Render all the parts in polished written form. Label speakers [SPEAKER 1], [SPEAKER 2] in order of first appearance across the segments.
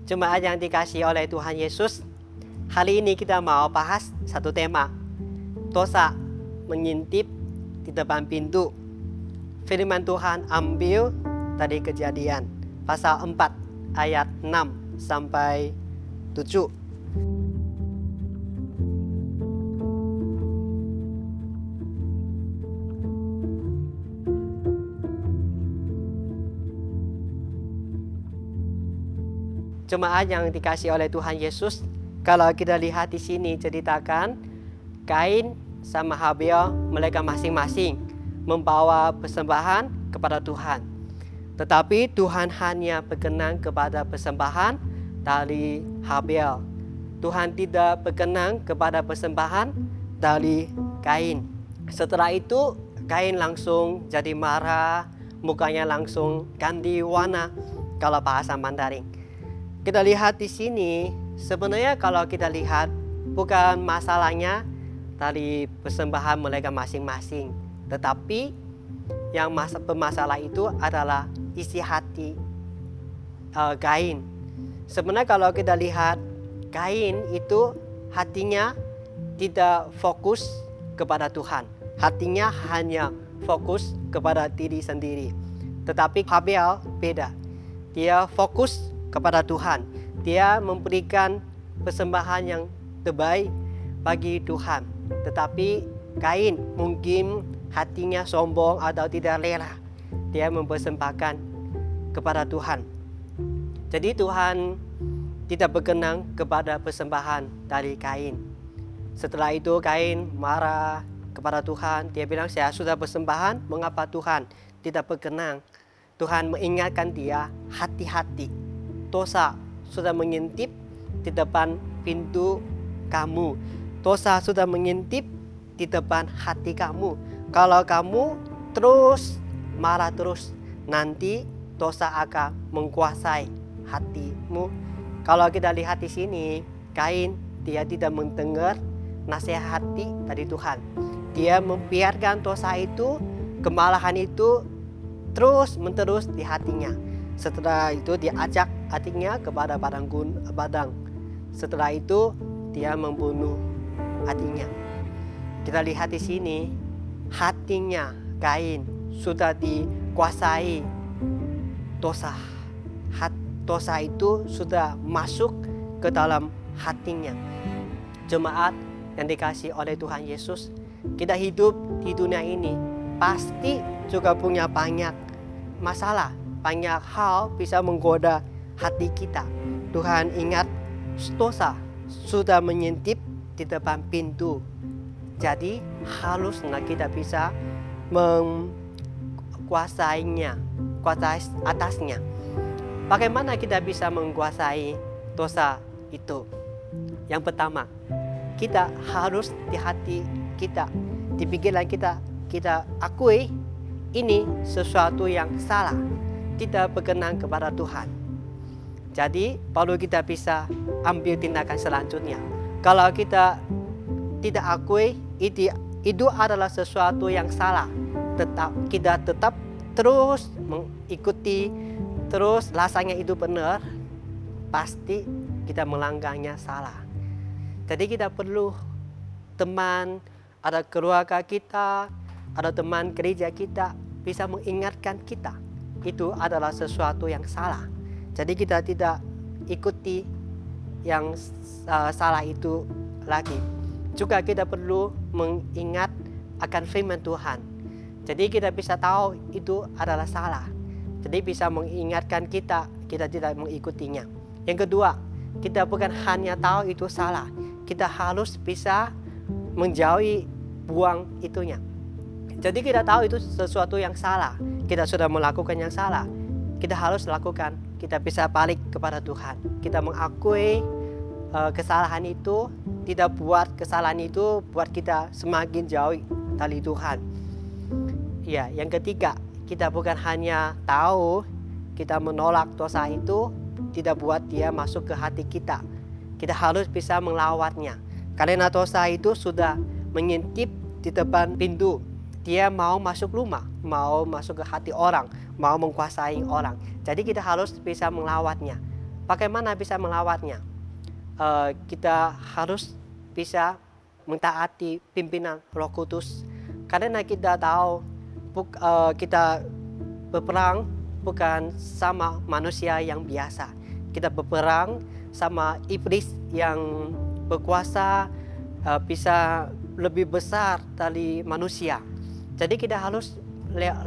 [SPEAKER 1] Jemaat yang dikasihi oleh Tuhan Yesus, hari ini kita mau bahas satu tema, dosa mengintip di depan pintu. Firman Tuhan ambil dari Kejadian pasal 4 ayat 6 sampai 7. Jemaat yang dikasihi oleh Tuhan Yesus, kalau kita lihat di sini ceritakan Kain sama Habel, mereka masing-masing membawa persembahan kepada Tuhan. Tetapi Tuhan hanya berkenan kepada persembahan dari Habel. Tuhan tidak berkenan kepada persembahan dari Kain. Setelah itu Kain langsung jadi marah, mukanya langsung ganti warna kalau bahasa Mandarin. Kita lihat di sini, sebenarnya kalau kita lihat bukan masalahnya dari persembahan mereka masing-masing, tetapi yang bermasalah itu adalah isi hati Kain. Sebenarnya kalau kita lihat Kain itu hatinya tidak fokus kepada Tuhan, hatinya hanya fokus kepada diri sendiri. Tetapi Habel beda, dia fokus kepada Tuhan. Dia memberikan persembahan yang terbaik bagi Tuhan. Tetapi Kain mungkin hatinya sombong atau tidak rela. Dia mempersembahkan kepada Tuhan. Jadi Tuhan tidak berkenan kepada persembahan dari Kain. Setelah itu Kain marah kepada Tuhan. Dia bilang, saya sudah persembahan, mengapa Tuhan tidak berkenan? Tuhan mengingatkan dia, hati-hati. Dosa sudah mengintip di depan pintu kamu. Dosa sudah mengintip di depan hati kamu. Kalau kamu terus marah terus, nanti dosa akan menguasai hatimu. Kalau kita lihat di sini, Kain dia tidak mendengar nasihat hati dari Tuhan. Dia membiarkan dosa itu, kemalahan itu terus menerus di hatinya. Setelah itu dia ajak adiknya kepada padang. Setelah itu dia membunuh adiknya. Kita lihat di sini, hatinya Kain sudah dikuasai dosa. Dosa itu sudah masuk ke dalam hatinya. Jemaat yang dikasihi oleh Tuhan Yesus, kita hidup di dunia ini pasti juga punya banyak masalah. Banyak hal bisa menggoda hati kita. Tuhan ingat, dosa sudah mengintip di depan pintu. Jadi harusnya kita bisa menguasainya, kuasai atasnya. Bagaimana kita bisa menguasai dosa itu? Yang pertama, kita harus di hati kita, di pikiran kita akui ini sesuatu yang salah, tidak berkenan kepada Tuhan. Jadi baru kita bisa ambil tindakan selanjutnya. Kalau kita tidak akui itu adalah sesuatu yang salah, kita tetap terus mengikuti, terus rasanya itu benar, pasti kita melanggarnya salah. Jadi kita perlu teman, ada keluarga kita, ada teman gereja kita bisa mengingatkan kita. Itu adalah sesuatu yang salah. Jadi kita tidak ikuti yang salah itu lagi. Juga kita perlu mengingat akan firman Tuhan. Jadi kita bisa tahu itu adalah salah. Jadi bisa mengingatkan kita tidak mengikutinya. Yang kedua, kita bukan hanya tahu itu salah. Kita harus bisa menjauhi, buang itunya. Jadi kita tahu itu sesuatu yang salah. Kita sudah melakukan yang salah. Kita harus lakukan. Kita bisa balik kepada Tuhan. Kita mengakui kesalahan itu. Tidak buat kesalahan itu buat kita semakin jauh dari Tuhan. Ya, yang ketiga, kita bukan hanya tahu, kita menolak dosa itu, tidak buat dia masuk ke hati kita. Kita harus bisa melawatnya. Karena dosa itu sudah mengintip di depan pintu. Dia mau masuk rumah, mau masuk ke hati orang, mau menguasai orang. Jadi kita harus bisa melawatnya. bagaimana bisa melawatnya? Kita harus bisa mentaati pimpinan Roh Kudus, karena kita tahu kita berperang bukan sama manusia yang biasa. Kita berperang sama iblis yang berkuasa, bisa lebih besar dari manusia. Jadi kita harus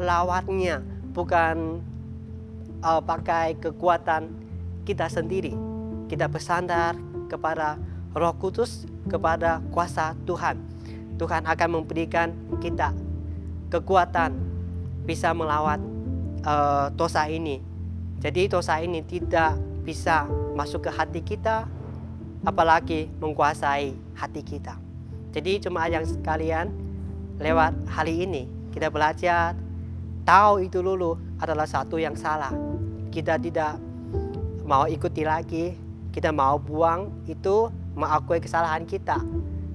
[SPEAKER 1] lawatnya, bukan pakai kekuatan kita sendiri. Kita bersandar kepada Roh Kudus, kepada kuasa Tuhan. Tuhan akan memberikan kita kekuatan bisa melawat dosa ini. Jadi dosa ini tidak bisa masuk ke hati kita, apalagi menguasai hati kita. Jadi jemaat yang sekalian, lewat hari ini kita belajar tahu itu dulu adalah satu yang salah. Kita tidak mau ikuti lagi, kita mau buang itu, mengakui kesalahan kita.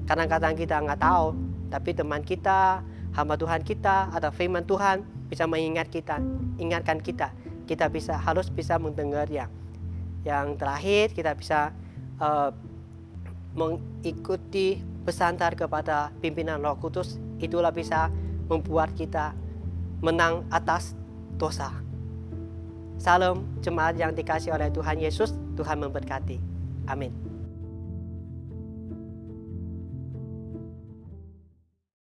[SPEAKER 1] Kadang-kadang kita nggak tahu, tapi teman kita, hamba Tuhan kita, atau firman Tuhan bisa ingatkan kita. Kita harus bisa mendengarnya. Yang terakhir, kita bisa mengikuti bersandar kepada pimpinan Roh Kudus. Itulah bisa membuat kita menang atas dosa. Salam jemaat yang dikasihi oleh Tuhan Yesus. Tuhan memberkati. Amin.